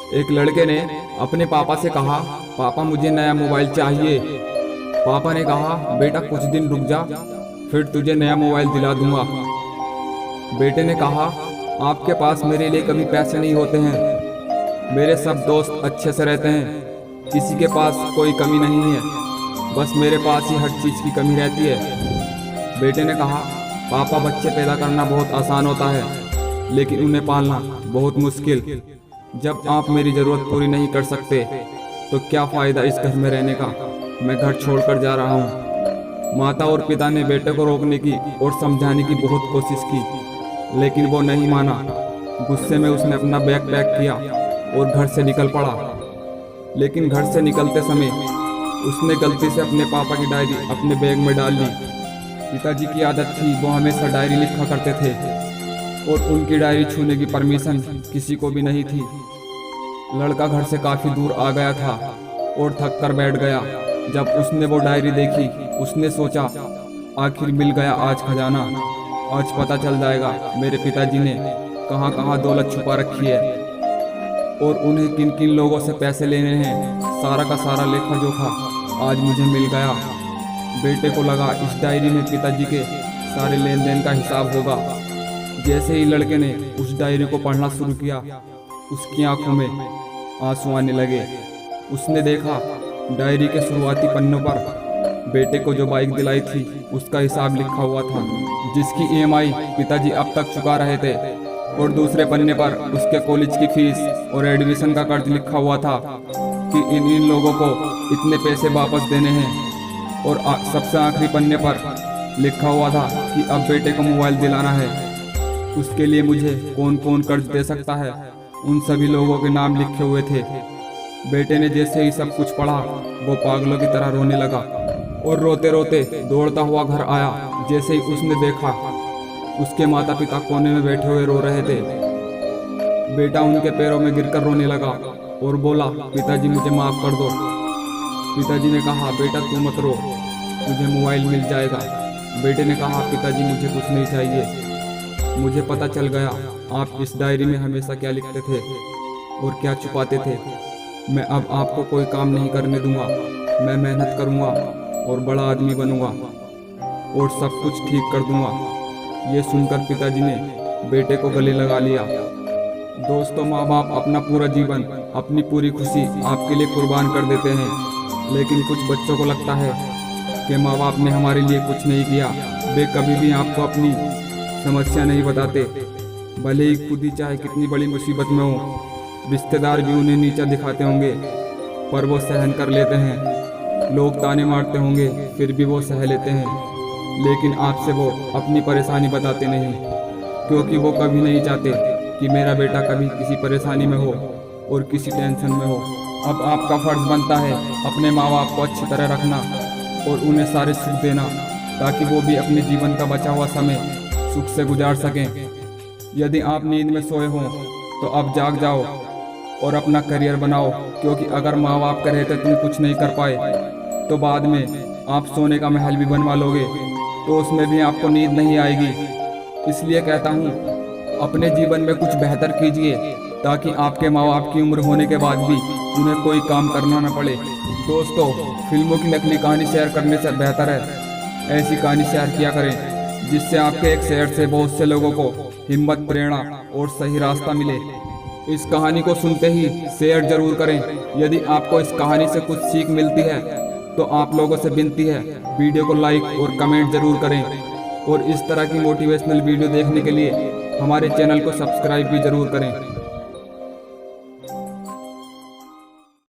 एक लड़के ने अपने पापा से कहा, पापा मुझे नया मोबाइल चाहिए। पापा ने कहा, बेटा कुछ दिन रुक जा, फिर तुझे नया मोबाइल दिला दूंगा। बेटे ने कहा, आपके पास मेरे लिए कभी पैसे नहीं होते हैं। मेरे सब दोस्त अच्छे से रहते हैं, किसी के पास कोई कमी नहीं है, बस मेरे पास ही हर चीज़ की कमी रहती है। बेटे ने कहा, पापा बच्चे पैदा करना बहुत आसान होता है, लेकिन उन्हें पालना बहुत मुश्किल। जब आप मेरी ज़रूरत पूरी नहीं कर सकते तो क्या फ़ायदा इस घर में रहने का। मैं घर छोड़कर जा रहा हूँ। माता और पिता ने बेटे को रोकने की और समझाने की बहुत कोशिश की, लेकिन वो नहीं माना। गुस्से में उसने अपना बैग पैक किया और घर से निकल पड़ा। लेकिन घर से निकलते समय उसने गलती से अपने पापा की डायरी अपने बैग में डाल ली। पिताजी की आदत थी, वो हमेशा डायरी लिखा करते थे और उनकी डायरी छूने की परमिशन किसी को भी नहीं थी। लड़का घर से काफ़ी दूर आ गया था और थक कर बैठ गया। जब उसने वो डायरी देखी, उसने सोचा, आखिर मिल गया आज खजाना। आज पता चल जाएगा मेरे पिताजी ने कहाँ कहाँ दौलत छुपा रखी है और उन्हें किन किन लोगों से पैसे लेने हैं। सारा का सारा लेखा जोखा आज मुझे मिल गया। बेटे को लगा इस डायरी में पिताजी के सारे लेन देन का हिसाब होगा। जैसे ही लड़के ने उस डायरी को पढ़ना शुरू किया, उसकी आंखों में आंसू आने लगे। उसने देखा डायरी के शुरुआती पन्नों पर बेटे को जो बाइक दिलाई थी उसका हिसाब लिखा हुआ था, जिसकी ईएमआई पिताजी अब तक चुका रहे थे। और दूसरे पन्ने पर उसके कॉलेज की फीस और एडमिशन का कर्ज लिखा हुआ था कि इन लोगों को इतने पैसे वापस देने हैं। और सबसे आखिरी पन्ने पर लिखा हुआ था कि अब बेटे को मोबाइल दिलाना है। उसके लिए मुझे कौन कौन कर्ज दे सकता है, उन सभी लोगों के नाम लिखे हुए थे। बेटे ने जैसे ही सब कुछ पढ़ा, वो पागलों की तरह रोने लगा और रोते रोते दौड़ता हुआ घर आया। जैसे ही उसने देखा, उसके माता पिता कोने में बैठे हुए रो रहे थे। बेटा उनके पैरों में गिरकर रोने लगा और बोला, पिताजी मुझे माफ़ कर दो। पिताजी ने कहा, बेटा तू मत रो, तुझे मोबाइल मिल जाएगा। बेटे ने कहा, पिताजी मुझे कुछ नहीं चाहिए। मुझे पता चल गया आप इस डायरी में हमेशा क्या लिखते थे और क्या छुपाते थे। मैं अब आपको कोई काम नहीं करने दूंगा। मैं मेहनत करूंगा और बड़ा आदमी बनूंगा और सब कुछ ठीक कर दूंगा। ये सुनकर पिताजी ने बेटे को गले लगा लिया। दोस्तों, माँ बाप अपना पूरा जीवन, अपनी पूरी खुशी आपके लिए कुर्बान कर देते हैं, लेकिन कुछ बच्चों को लगता है कि माँ बाप ने हमारे लिए कुछ नहीं किया। वे कभी भी आपको अपनी समस्या नहीं बताते, भले ही खुद ही चाहे कितनी बड़ी मुसीबत में हो। रिश्तेदार भी उन्हें नीचा दिखाते होंगे, पर वो सहन कर लेते हैं। लोग ताने मारते होंगे, फिर भी वो सह लेते हैं। लेकिन आपसे वो अपनी परेशानी बताते नहीं, क्योंकि वो कभी नहीं चाहते कि मेरा बेटा कभी किसी परेशानी में हो और किसी टेंशन में हो। अब आपका फ़र्ज़ बनता है अपने माँ बाप को अच्छी तरह रखना और उन्हें सारे सुख देना, ताकि वो भी अपने जीवन का बचा हुआ समय सुख से गुजार सकें। यदि आप नींद में सोए हों तो अब जाग जाओ और अपना करियर बनाओ, क्योंकि अगर माँ बाप के रहते तुम कुछ नहीं कर पाए तो बाद में आप सोने का महल भी बनवा लोगे तो उसमें भी आपको नींद नहीं आएगी। इसलिए कहता हूँ, अपने जीवन में कुछ बेहतर कीजिए, ताकि आपके माँ बाप की उम्र होने के बाद भी उन्हें कोई काम करना न पड़े। दोस्तों, फिल्मों की नकली कहानी शेयर करने से बेहतर है ऐसी कहानी शेयर किया करें, जिससे आपके एक शेयर से बहुत से लोगों को हिम्मत, प्रेरणा और सही रास्ता मिले। इस कहानी को सुनते ही शेयर जरूर करें। यदि आपको इस कहानी से कुछ सीख मिलती है तो आप लोगों से विनती है, वीडियो को लाइक और कमेंट जरूर करें। और इस तरह की मोटिवेशनल वीडियो देखने के लिए हमारे चैनल को सब्सक्राइब भी जरूर करें।